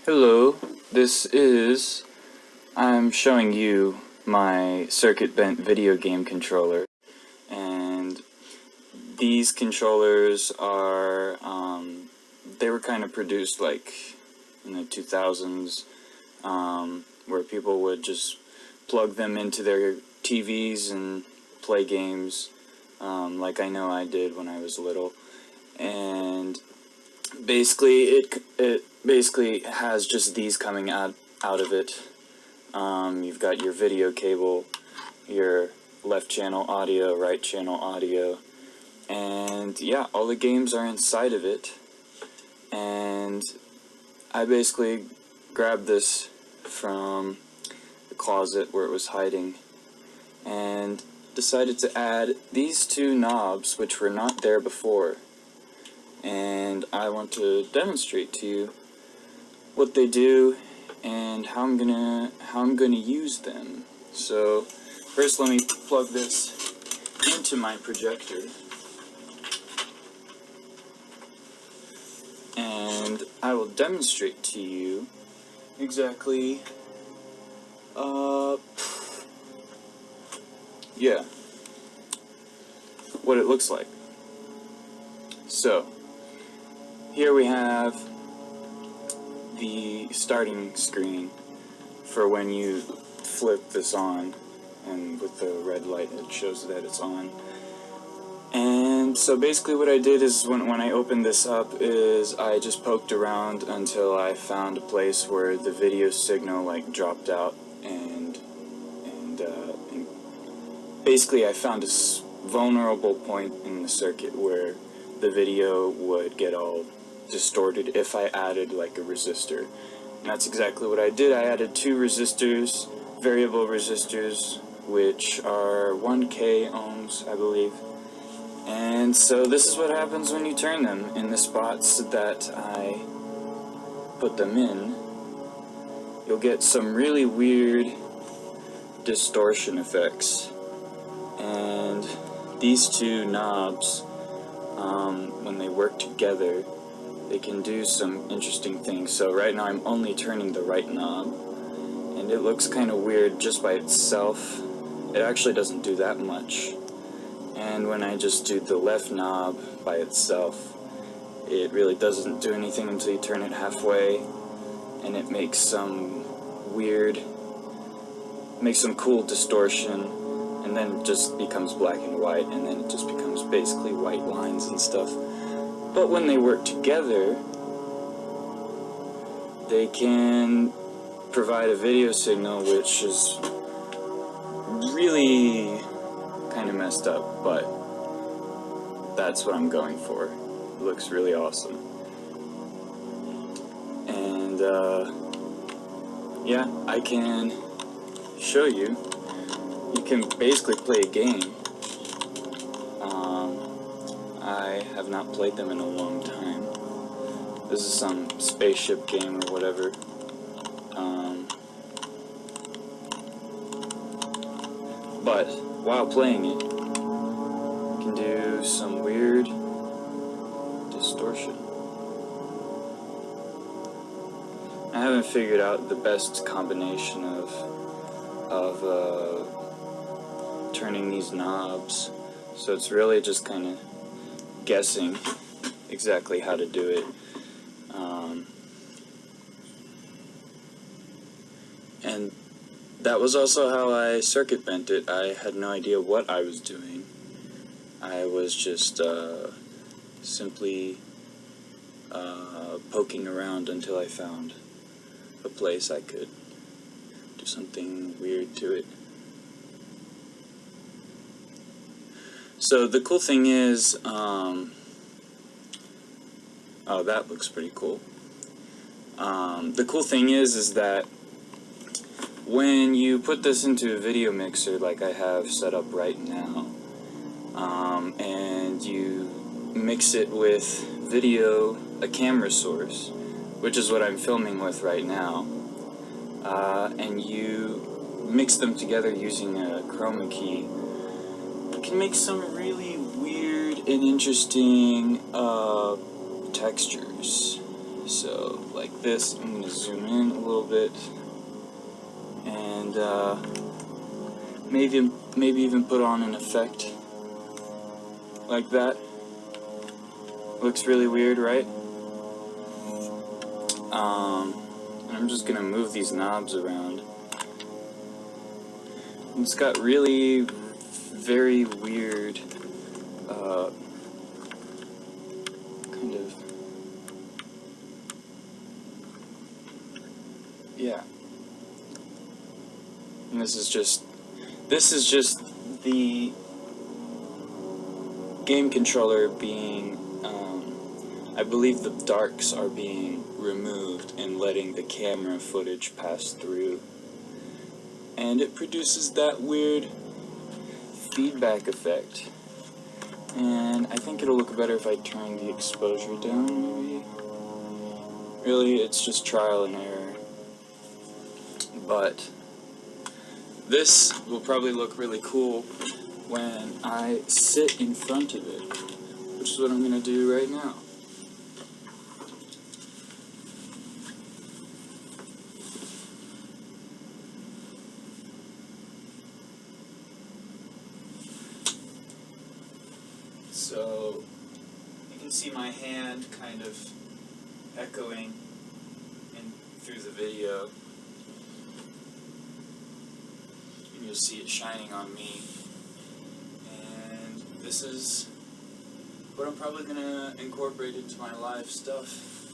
Hello, I'm showing you my circuit bent video game controller, and these controllers are, they were kind of produced like in the 2000s, where people would just plug them into their TVs and play games, like I know I did when I was little, and basically it basically has just these coming out of it. You've got your video cable, your left channel audio, right channel audio, and yeah, all the games are inside of it. And I basically grabbed this from the closet where it was hiding and decided to add these two knobs which were not there before. And I want to demonstrate to you what they do and how I'm gonna use them. So first, let me plug this into my projector, and I will demonstrate to you exactly yeah, what it looks like. So here we have the starting screen for when you flip this on, and with the red light it shows that it's on. And so basically what I did is when I opened this up is I just poked around until I found a place where the video signal like dropped out, and basically I found a vulnerable point in the circuit where the video would get all distorted if I added like a resistor. And that's exactly what I did. I added two resistors, variable resistors, which are 1K ohms, I believe. And so this is what happens when you turn them in the spots that I put them in. You'll get some really weird distortion effects. And these two knobs, when they work together, they can do some interesting things. So right now I'm only turning the right knob, and it looks kind of weird just by itself. It actually doesn't do that much. And when I just do the left knob by itself, it really doesn't do anything until you turn it halfway, and it makes some cool distortion, and then it just becomes black and white, and then it just becomes basically white lines and stuff. But when they work together, they can provide a video signal which is really kind of messed up, but that's what I'm going for. It looks really awesome. And yeah, I can show you. You can basically play a game. I have not played them in a long time. This is some spaceship game or whatever. But while playing it, you can do some weird distortion. I haven't figured out the best combination of turning these knobs, so it's really just kind of guessing exactly how to do it. And that was also how I circuit bent it. I had no idea what I was doing. I was just simply poking around until I found a place I could do something weird to it. So the cool thing is, oh, that looks pretty cool. The cool thing is that when you put this into a video mixer like I have set up right now, and you mix it with a camera source, which is what I'm filming with right now, and you mix them together using a chroma key, you can make some really weird and interesting textures. So, like this, I'm going to zoom in a little bit, and maybe even put on an effect like that. Looks really weird, right? And I'm just going to move these knobs around. And it's got really very weird kind of, yeah. And this is just the game controller being, I believe the darks are being removed and letting the camera footage pass through. And it produces that weird feedback effect. And I think it'll look better if I turn the exposure down, maybe. Really, it's just trial and error. But this will probably look really cool when I sit in front of it, which is what I'm going to do right now. So, you can see my hand kind of echoing in through the video. And you'll see it shining on me. And this is what I'm probably going to incorporate into my live stuff.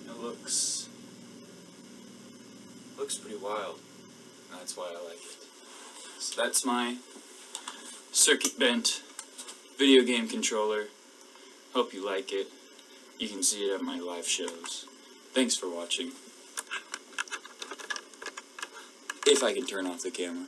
It looks pretty wild. That's why I like it. So that's my circuit bent video game controller. Hope you like it. You can see it at my live shows. Thanks for watching. If I can turn off the camera.